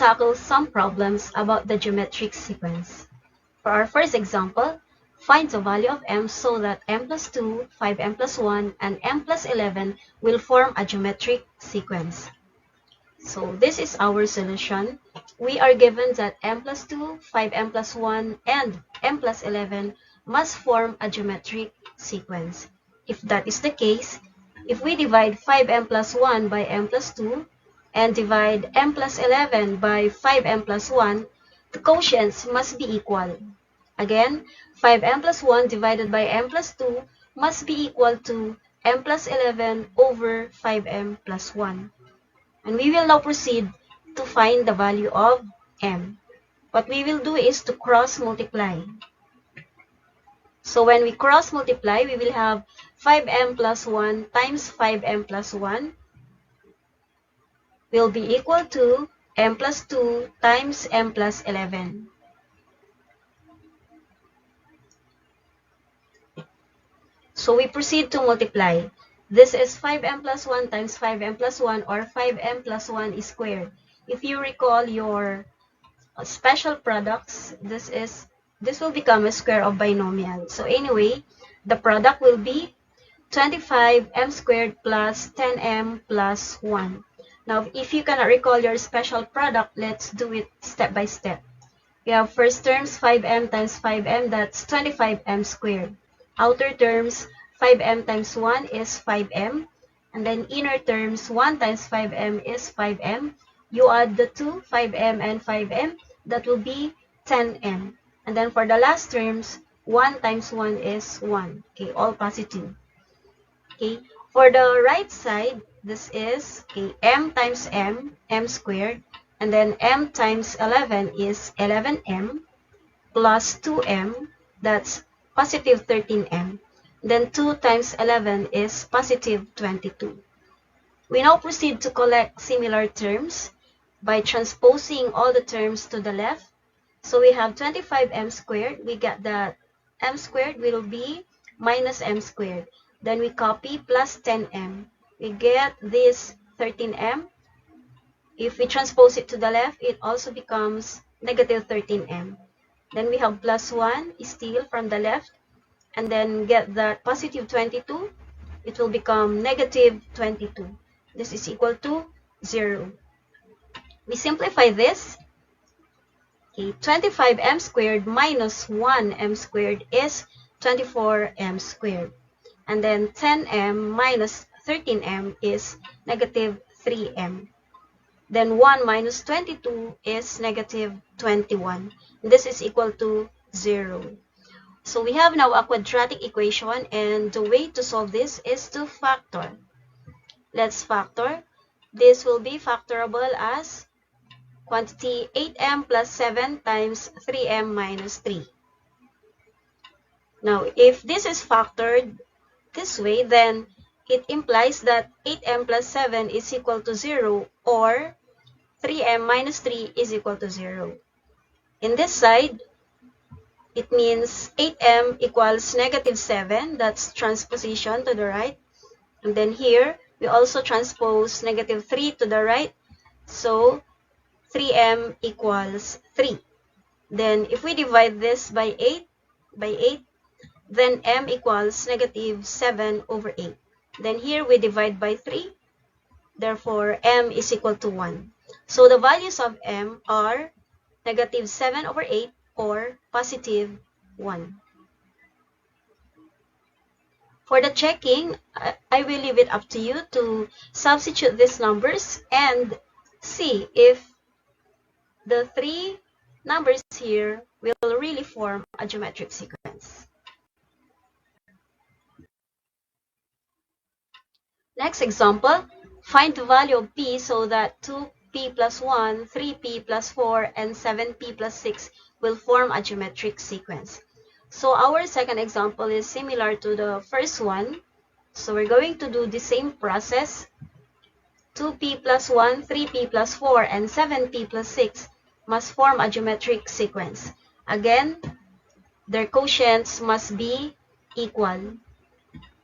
tackle some problems about the geometric sequence. For our first example, find the value of m so that m plus 2, 5m plus 1, and m plus 11 will form a geometric sequence. So this is our solution. We are given that m plus 2, 5m plus 1, and m plus 11 must form a geometric sequence. If that is the case, if we divide 5m plus 1 by m plus 2 and divide m plus 11 by 5m plus 1, the quotients must be equal. Again, 5m plus 1 divided by m plus 2 must be equal to m plus 11 over 5m plus 1. And we will now proceed to find the value of m. What we will do is to cross multiply. So when we cross multiply, we will have 5m plus 1 times 5m plus 1 will be equal to m plus 2 times m plus 11. So we proceed to multiply. This is 5m plus 1 times 5m plus 1, or 5m plus 1 squared. If you recall your special products, this will become a square of binomial. So anyway, the product will be 25m squared plus 10m plus 1. Now, if you cannot recall your special product, let's do it step by step. We have first terms 5m times 5m, that's 25m squared. Outer terms 5m times 1 is 5m, and then inner terms 1 times 5m is 5m. You add the two, 5m and 5m, that will be 10m. And then for the last terms, 1 times 1 is 1. Okay, all positive. Okay, for the right side, this is m times m, m squared, and then m times 11 is 11m plus 2m, that's positive 13m. Then 2 times 11 is positive 22. We now proceed to collect similar terms by transposing all the terms to the left. So we have 25m squared. We get that m squared will be minus m squared. Then we copy plus 10m. We get this 13m. If we transpose it to the left, it also becomes negative 13m. Then we have plus 1 still from the left. And then get that positive 22, it will become negative 22. This is equal to 0. We simplify this. Okay, 25m squared minus 1m squared is 24m squared. And then 10m minus 13m is negative 3m. Then 1 minus 22 is negative 21. This is equal to 0. So we have now a quadratic equation, and the way to solve this is to factor. Let's factor. This will be factorable as quantity 8m plus 7 times 3m minus 3. Now, if this is factored this way, then it implies that 8m plus 7 is equal to 0, or 3m minus 3 is equal to 0. In this side, it means 8m equals negative 7. That's transposition to the right. And then here, we also transpose negative 3 to the right. So, 3m equals 3. Then, if we divide this by 8, then m equals negative 7 over 8. Then here, we divide by 3. Therefore, m is equal to 1. So, the values of m are negative 7 over 8, or positive 1. For the checking, I will leave it up to you to substitute these numbers and see if the three numbers here will really form a geometric sequence. Next example, find the value of p so that 2p plus 1, 3p plus 4, and 7p plus 6 will form a geometric sequence. So our second example is similar to the first one. So we're going to do the same process. 2p plus 1, 3p plus 4, and 7p plus 6 must form a geometric sequence. Again, their quotients must be equal.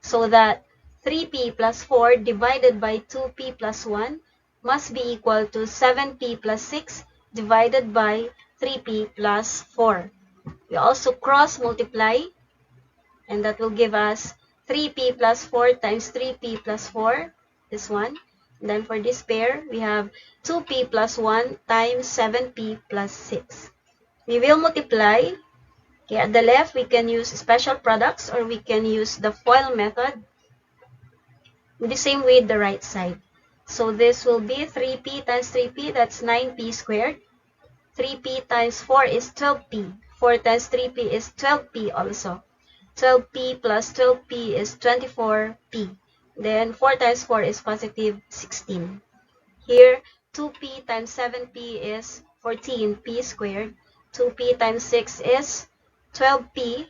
So that 3p plus 4 divided by 2p plus 1 must be equal to 7p plus 6 divided by 3p plus 4. We also cross multiply, and that will give us 3p plus 4 times 3p plus 4, this one. And then for this pair, we have 2p plus 1 times 7p plus 6. We will multiply. Okay, at the left, we can use special products or we can use the FOIL method. The same with the right side. So this will be 3p times 3p, that's 9p squared. 3p times 4 is 12p. 4 times 3p is 12p also. 12p plus 12p is 24p. Then 4 times 4 is positive 16. Here, 2p times 7p is 14p squared. 2p times 6 is 12p.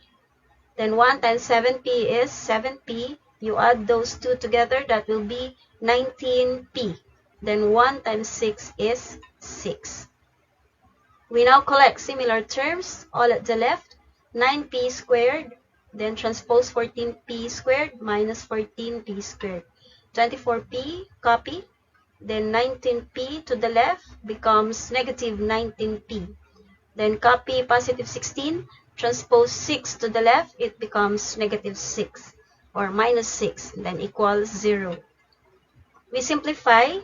Then 1 times 7p is 7p. You add those two together, that will be 19p. Then 1 times 6 is 6. We now collect similar terms, all at the left. 9p squared, then transpose 14p squared minus 14p squared. 24p, copy. Then 19p to the left becomes negative 19p. Then copy positive 16, transpose 6 to the left, it becomes negative 6 or minus 6, then equals 0. We simplify.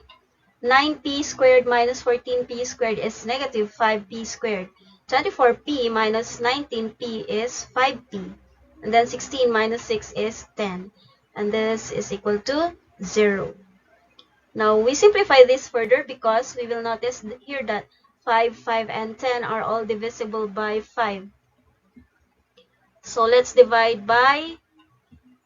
9p squared minus 14p squared is negative 5p squared. 24p minus 19p is 5p. And then 16 minus 6 is 10. And this is equal to 0. Now, we simplify this further because we will notice here that 5, 5, and 10 are all divisible by 5. So, let's divide by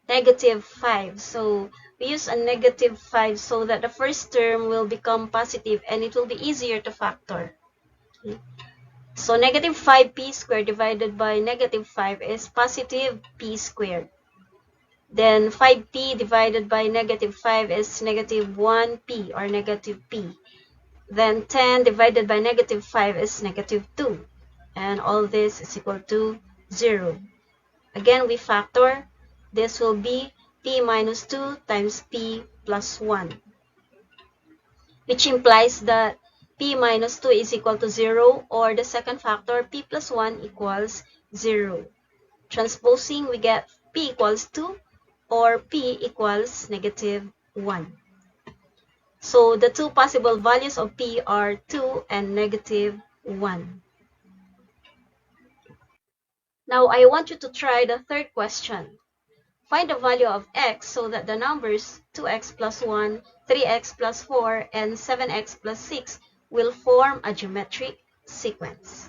negative 5. So, we use a negative 5 so that the first term will become positive and it will be easier to factor. Okay. So, negative 5p squared divided by negative 5 is positive p squared. Then 5p divided by negative 5 is negative 1p or negative p. Then 10 divided by negative 5 is negative 2. And all this is equal to 0. Again, we factor. This will be p minus 2 times p plus 1. Which implies that p minus 2 is equal to 0, or the second factor, p plus 1 equals 0. Transposing, we get p equals 2 or p equals negative 1. So the two possible values of p are 2 and negative 1. Now I want you to try the third question. Find the value of x so that the numbers 2x plus 1, 3x plus 4, and 7x plus 6 will form a geometric sequence.